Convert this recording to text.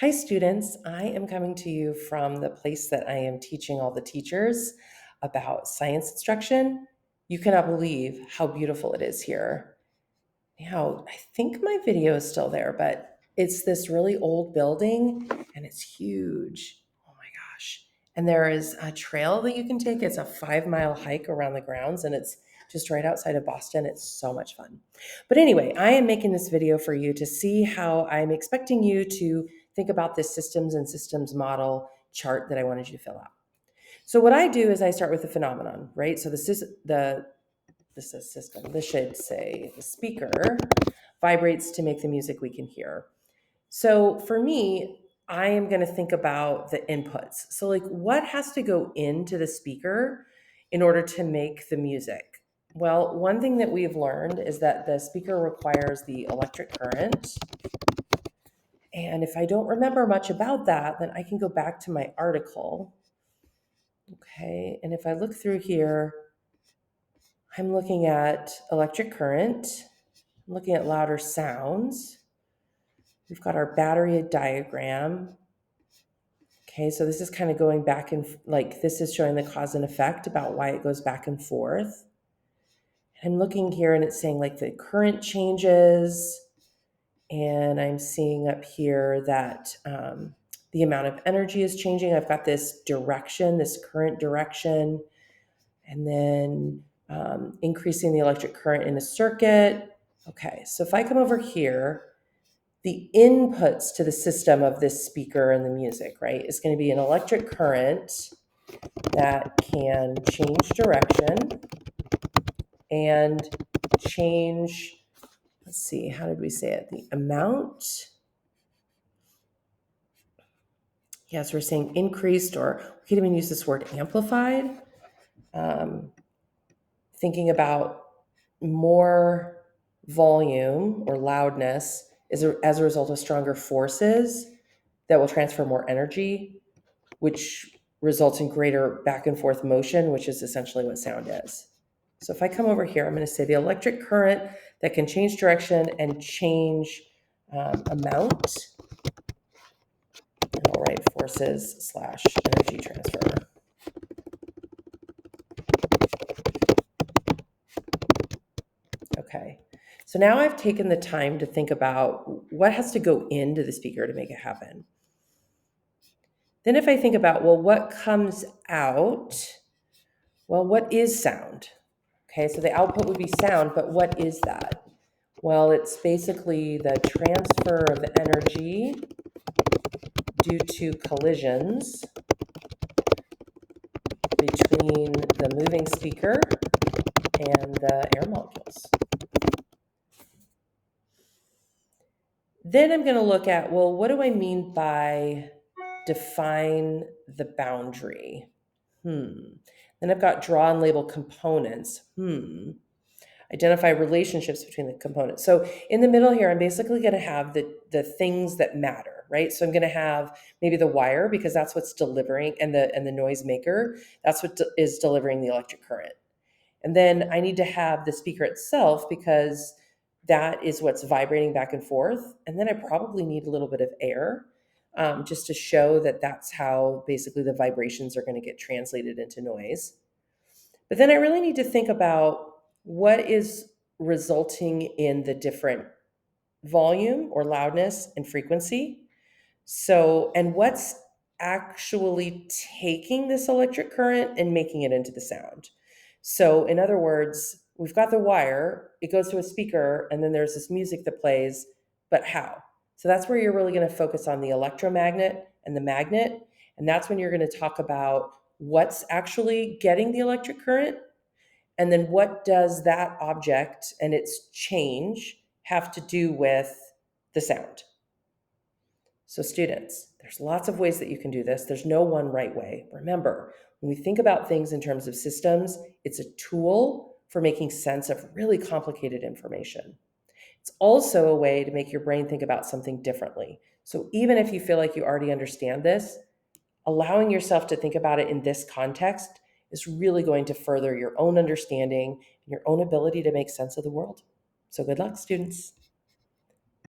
Hi, students. I am coming to you from the place that I am teaching all the teachers about science instruction. You cannot believe how beautiful it is here. Now, I think my video is still there, but it's this really old building and it's huge. Oh my gosh. And there is a trail that you can take. It's a 5 mile hike around the grounds and it's just right outside of Boston. It's so much fun. But anyway, I am making this video for you to see how I'm expecting you to think about this systems and systems model chart that I wanted you to fill out. So what I do is I start with the phenomenon, right? So this is system. This should say the speaker vibrates to make the music we can hear. So for me, I am going to think about the inputs. So like what has to go into the speaker in order to make the music? Well, one thing that we've learned is that the speaker requires the electric current. And if I don't remember much about that, then I can go back to my article. Okay, and if I look through here, I'm looking at electric current. I'm looking at louder sounds. We've got our battery diagram. Okay, so this is kind of going back and like this is showing the cause and effect about why it goes back and forth. I'm looking here and it's saying like the current changes, and I'm seeing up here that the amount of energy is changing. I've got this direction, this current direction, and then increasing the electric current in a circuit. Okay, so if I come over here, the inputs to the system of this speaker and the music, right, is going to be an electric current that can change direction and change, let's see, how did we say it? The amount. Yes, we're saying increased, or we could even use this word amplified. Thinking about more volume or loudness is as a result of stronger forces that will transfer more energy, which results in greater back and forth motion, which is essentially what sound is. So if I come over here, I'm going to say the electric current that can change direction and change amount. And I'll write forces slash energy transfer. Okay. So now I've taken the time to think about what has to go into the speaker to make it happen. Then if I think about, well, what comes out? Well, what is sound? Okay, so the output would be sound, but what is that? Well, it's basically the transfer of energy due to collisions between the moving speaker and the air molecules. Then I'm going to look at, well, what do I mean by define the boundary? Then I've got draw and label components. Identify relationships between the components. So in the middle here, I'm basically going to have the things that matter, right? So I'm going to have maybe the wire because that's what's delivering, and the noise maker, that's what is delivering the electric current. And then I need to have the speaker itself because that is what's vibrating back and forth. And then I probably need a little bit of air just to show that that's how basically the vibrations are going to get translated into noise. But then I really need to think about what is resulting in the different volume or loudness and frequency. So, and what's actually taking this electric current and making it into the sound. So, in other words, we've got the wire, it goes to a speaker, and then there's this music that plays, but how? So, that's where you're really going to focus on the electromagnet and the magnet. And that's when you're going to talk about what's actually getting the electric current. And then what does that object and its change have to do with the sound? So students, there's lots of ways that you can do this. There's no one right way. Remember, when we think about things in terms of systems, it's a tool for making sense of really complicated information. It's also a way to make your brain think about something differently. So even if you feel like you already understand this, allowing yourself to think about it in this context is really going to further your own understanding and your own ability to make sense of the world. So good luck, students.